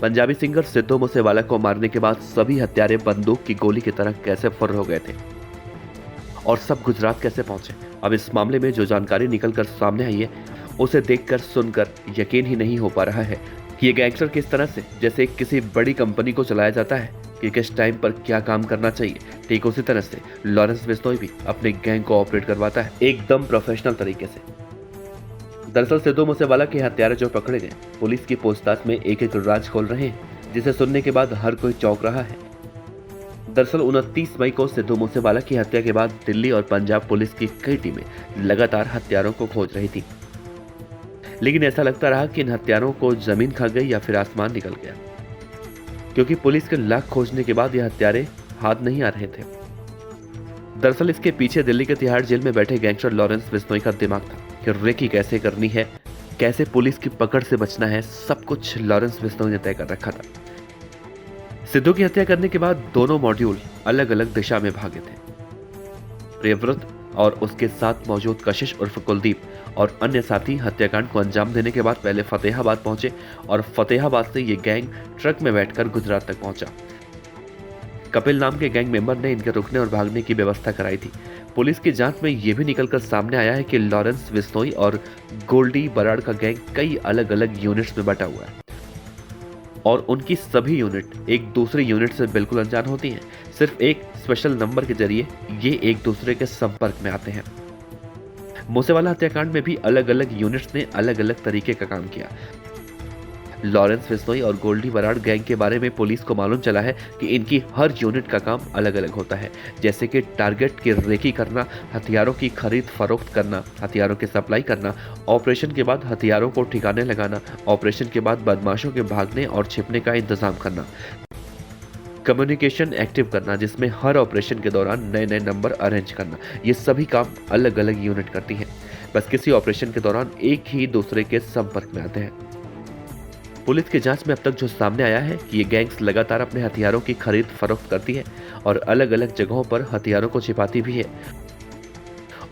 Punjabi singer Sidhu Moosewala को मारने के बाद सभी हत्यारे बंदूक की गोली की तरह कैसे फुर्र हो गए थे और सब गुजरात कैसे पहुंचे। अब इस मामले में जो जानकारी निकलकर सामने आई है उसे देखकर सुनकर यकीन ही नहीं हो पा रहा है कि ये गैंगस्टर किस तरह से जैसे किसी बड़ी कंपनी को चलाया जाता है कि किस टाइम पर क्या काम करना चाहिए, ठीक उसी तरह से लॉरेंस बिश्नोई भी अपने गैंग को ऑपरेट करवाता है एकदम प्रोफेशनल तरीके से। दरअसल सिद्धू मूसेवाला के हत्यारे जो पकड़े गए पुलिस की पूछताछ में एक एक राज खोल रहे हैं जिसे सुनने के बाद हर कोई चौंक रहा है। दरअसल 29 मई को सिद्धू मूसेवाला की हत्या के बाद दिल्ली और पंजाब पुलिस की कई टीमें लगातार हत्यारों को खोज रही थी, लेकिन ऐसा लगता रहा कि इन हत्यारों को जमीन खा गई या फिर आसमान निकल गया, क्योंकि पुलिस के लाख खोजने के बाद यह हत्यारे हाथ नहीं आ रहे थे। दरअसल इसके पीछे दिल्ली के तिहाड़ जेल में बैठे गैंगस्टर लॉरेंस बिश्नोई का दिमाग था कि रेकी कैसे करनी है, कैसे पुलिस की पकड़ से बचना है, सब कुछ लॉरेंस बिश्नोई ने तय कर रखा था। सिद्धू की हत्या करने के बाद दोनों मॉड्यूल अलग अलग दिशा में भागे थे। प्रियव्रत और उसके साथ मौजूद कशिश उर्फ कुलदीप और अन्य साथी हत्याकांड को अंजाम देने के बाद पहले फतेहाबाद पहुंचे और फतेहाबाद से ये गैंग ट्रक में बैठकर गुजरात तक पहुंचा। कपिल नाम के गैंग मेंबर ने इनके रुकने और भागने की व्यवस्था कराई थी। पुलिस की जांच में यह भी निकलकर सामने आया है कि लॉरेंस बिश्नोई और गोल्डी बराड़ का गैंग कई अलग अलग यूनिट्स में बटा हुआ है और उनकी सभी यूनिट एक दूसरे यूनिट से बिल्कुल अनजान होती हैं। सिर्फ एक स्पेशल नंबर के जरिए ये एक दूसरे के संपर्क में आते हैं। मूसेवाला हत्याकांड में भी अलग अलग यूनिट्स ने अलग अलग तरीके का काम किया। लॉरेंस बिश्नोई और गोल्डी बराड़ गैंग के बारे में पुलिस को मालूम चला है कि इनकी हर यूनिट का काम अलग अलग होता है, जैसे कि टारगेट की रेकी करना, हथियारों की खरीद फरोख्त करना, हथियारों की सप्लाई करना, ऑपरेशन के बाद हथियारों को ठिकाने लगाना, ऑपरेशन के बाद बदमाशों के भागने और छिपने का इंतजाम करना, कम्युनिकेशन एक्टिव करना जिसमें हर ऑपरेशन के दौरान नए नए नंबर अरेंज करना। ये सभी काम अलग अलग यूनिट करती है। बस किसी ऑपरेशन के दौरान एक ही दूसरे के संपर्क में आते हैं। पुलिस की जांच में अब तक जो सामने आया है कि ये गैंग्स लगातार अपने हथियारों की खरीद फरोख्त करती है और अलग अलग जगहों पर हथियारों को छिपाती भी है।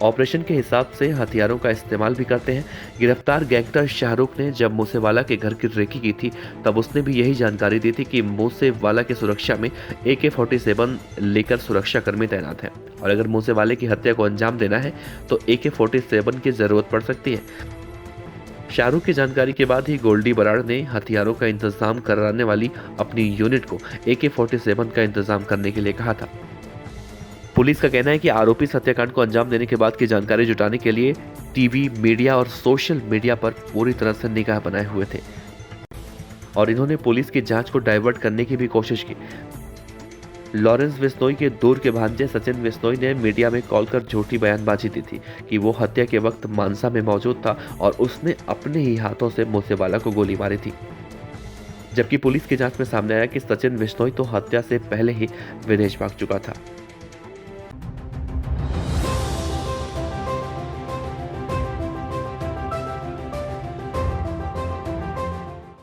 ऑपरेशन के हिसाब से हथियारों का इस्तेमाल भी करते हैं। गिरफ्तार गैंगस्टर शाहरुख ने जब मूसेवाला के घर की रेकी की थी तब उसने भी यही जानकारी दी थी कि मूसेवाला की सुरक्षा में AK-47 लेकर सुरक्षा कर्मी तैनात हैं और अगर मूसेवाले की हत्या को अंजाम देना है तो AK-47 की जरूरत पड़ सकती है। शाहरुख की जानकारी के बाद ही गोल्डी बराड़ ने हथियारों का इंतजाम कराने वाली अपनी यूनिट को AK-47 का इंतजाम करने के लिए कहा था। पुलिस का कहना है कि आरोपी हत्याकांड को अंजाम देने के बाद की जानकारी जुटाने के लिए टीवी, मीडिया और सोशल मीडिया पर पूरी तरह से निगाह बनाए हुए थे और इन्होंने पुलिस की जांच को डाइवर्ट करने की भी कोशिश की। लॉरेंस बिश्नोई के दूर के भांजे सचिन बिश्नोई ने मीडिया में कॉल कर झूठी बयानबाजी दी थी कि वो हत्या के वक्त मानसा में मौजूद था और उसने अपने ही हाथों से मूसेवाला को गोली मारी थी। जबकि पुलिस की जांच में सामने आया कि सचिन बिश्नोई तो हत्या से पहले ही विदेश भाग चुका था।